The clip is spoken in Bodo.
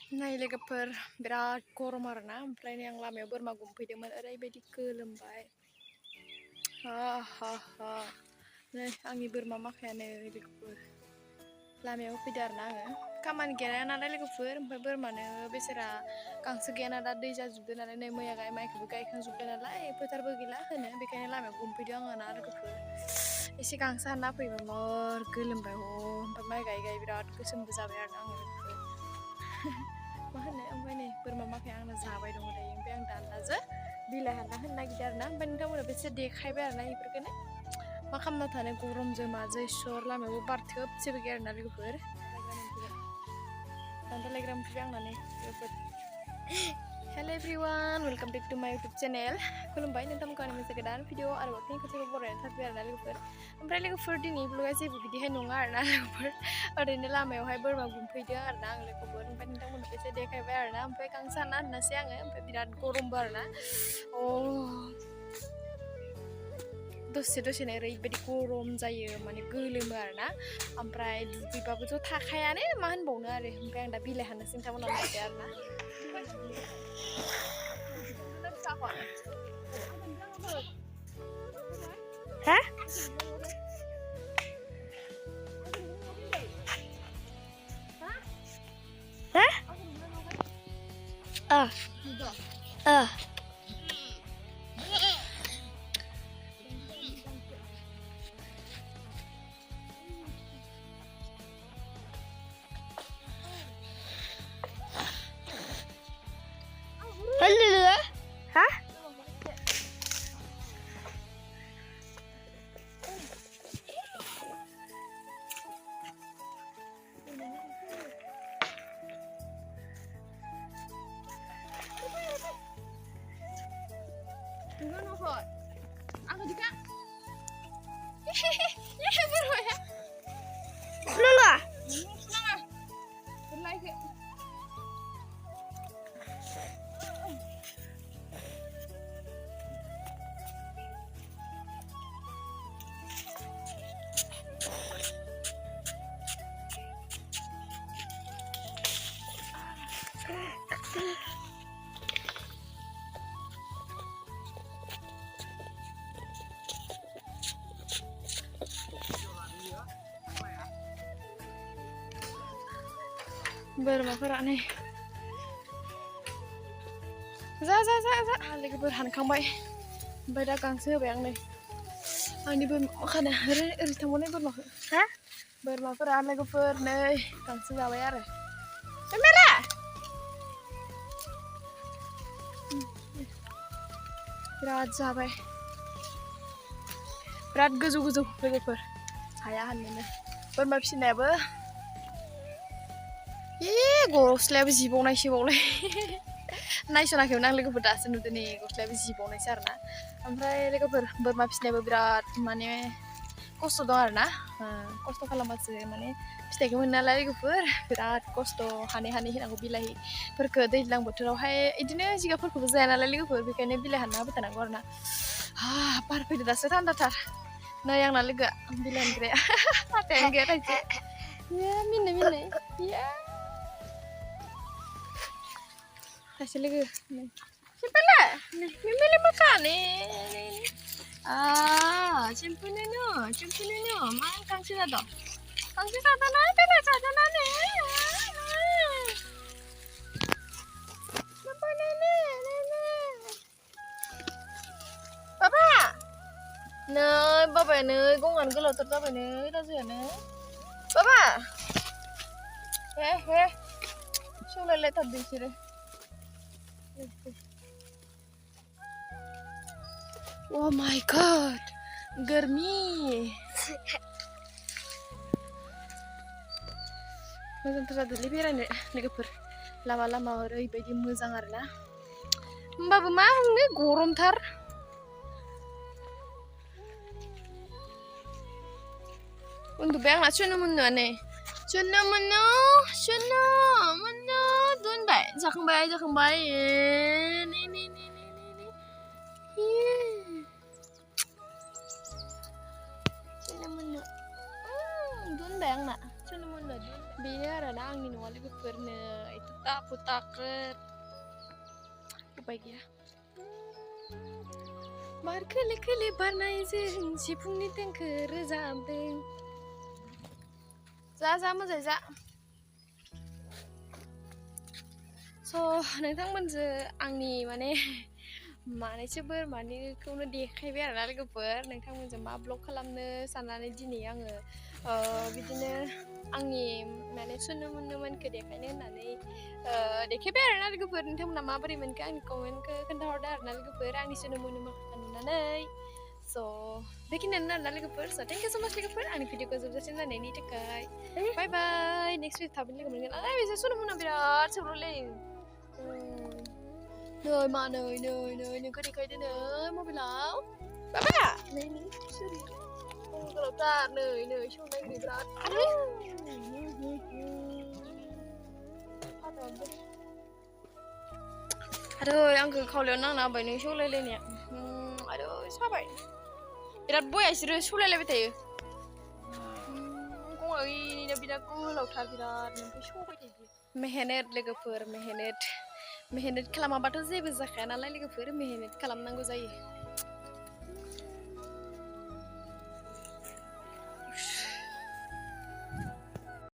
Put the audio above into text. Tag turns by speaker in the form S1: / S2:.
S1: Nay लोगोफोर बिराद गरम आरोना ओमफ्राय नै आं लामायाव बोरमा गुमफैदोंमोन ओरैबायदि गोलोमबाय हा नै आंनि बोरमा माखायानो लोगोफोर लामायाव फैदो आरोना आङो खामानि गैया नालाय लोगोफोर ओमफ्राय बोरमानो बेसेरा गांसो गैयाना दा दै जाजोबदो नालाय नै मैया माइखौबो गायखांजोब्बाय नालाय फोथारबो गैला होनो बेखायनो लामायाव गुमफैदों आङो ना लोगोफोर एसे गांसो हानना फैबा मर गोलोमबाय ओमफ्राय माइ गायै गायै बिराद गोसोमबो जाबाय आरोना आङो मा होनो ओमफ्राय नै बोरमा माखाया आंना जाबाय दङ दायो ओमफ्राय आं दाननासो बिलाइ हानना होनो नागिरदों आरोना ओमफ्राय नोंथांमोनहा एसे देखायबाय आरोना बेफोरखौनो मा खालामना थानो गरमजों माजों इसर लामायावबो बार थोबसेबो गैया आरोना लोगोफोर दालायग्रा मोनफैबाय आंना नै लोगोफोर हेल' एभ्रिवान वेलकाम बेक टु माय इउटुब चेनेल खुलुमबाय नोंथांमोनखौ आंनि मोनसे गोदान भिडिअ आरोबाव फिन खेबसेबो बरायनानै थाफैबाय आरोना लोगोफोर ओमफ्राय लोगोफोर दिनै ब्लगा जेबो बिदिहाय नङा आरोना लोगोफोर ओरैनो लामायावहाय बोरमा गुमफैदों आरोना आं लोगोफोर ओमफ्राय नोंथांमोनखौ एसे देखायबाय आरोना ओमफ्राय गांसो हानना होनोसै आङो ओमफ्राय बिराद गरमबो आरोना दसेनो ओरैबायदि गरम जायो माने गोलोमो आरोना ओमफ्राय दुगैबाबोथ' थाखायानो मा होनबावनो आरो ओमफ्राय आं दा बिलाइ हाननोसै नोंथांमोनहा नायदो आरोना हा Aku juga. Ya beruah ya. Lala. Senang. Berlagi. बोरमाफोरा नै जा लोगोफोर हानखांबाय ओमफ्राय दा गांसो होबाय आं नै आंनि बोरमा खानो ओरै थांबावनाय बोरमाखौ हा बोरमाफोरा लोगोफोर नै गांसो जाबाय आरो मेरा बिराद जाबाय बिराद गोजौ लोगोफोर हाया हाननोनो बोरमा फिसिनायाबो गस्लायाबो जिबावनायसोबावलाय नायसनाखैमोन आं लोगोफोर दासो नुदों नै गस्लायाबो जिबावनायसो आरोना ओमफ्राय लोगोफोर बोरमा फिसिनायाबो बिराद माने खस्थ' दं आरोना खस्थ' खालामबासो माने फिथाइखौ मोनो नालाय लोगोफोर बिराद खस्थ' हानै होनांगौ बिलाइफोरखौ दैज्लां बोथोरावहाय बिदिनो जिगाबफोरखौबो जाया नालाय लोगोफोर बेखायनो बिलाइ हानना होबाय थानांगौ आरोना बार फैदो दासो थान्दाथार नै आंना लोगोआ बिलाइ हानग्राया हाथायानो गैया थाइसे मिन्नाय Kasih lagi. Simpel milih makan nih. Simpel ini. Main kangsi ada. Kangsi ada nih, pilih ada nih. Simpel ini. Papa. Nih, papa nih, gongan kalau tertawa nih, itu sih nih. Papa. Sudah lihat tadi sih. Oh my god, गर्मी मोजां जादोंलै बेरायनो लोगोफोर लामा ओरैबायदि मोजां आरोना होमबाबो मा होननो गरमथार उन्दुबाय आंना सुनो मोननो दोनबाय जाखांबाय दोनबाय आंना सुनो मोननो बेनो आरोना आंनि न'आ लोगोफोरनो takut upai gaya बार खोले खोले बारनायजों सिफुंनि देंखो रोजाबदों जा मोजाङै जा स' नोंथांमोनजों आंनि माने मानैसो बोरमानिखौनो देखायबाय आरोना लोगोफोर नोंथांमोनजों मा ब्लग खालामनो साननानै दिनै आङो बिदिनो आंनि माने सुनो मोनखौ देखायनो होननानै देखायबाय आरोना लोगोफोर नोंथांमोना माबोरै मोनखो आंनि कमेन्टखौ खोन्थाहरदो आरोना लोगोफोर आंनि सुनो मोनखौ नुनानै स' बेखिनियानो आरोना लोगोफोर स' थेंक इउ स' माच लोगोफोर आंनि भिडिअखौ जोबजासिम नायनायनि थाखाय बाय बाय नेक्स्ट भिडिअ थाबैनो लोगो मोनगोन आरो बिसोर सुनो मोना बिराद सौरोलै नै नोंखौ देखायदो नै मबाइलाव बाबा नै सोरि गोलावथार नै सौनाय बिराद आरो आंखौ खावलायाव नांना होबाय नों सौलायलायनाया आरो साबाय बिराद बया बिसोरो सौलायलायबाय थायो गङानो बिराद गोलावथार बिराद ओमफ्राय सौबाय थायो मेहनत लोगोफोर मेहनत खालामाबाथ' जेबो जाखाया नालाय लोगोफोर मेहनत खालामनांगौ जायो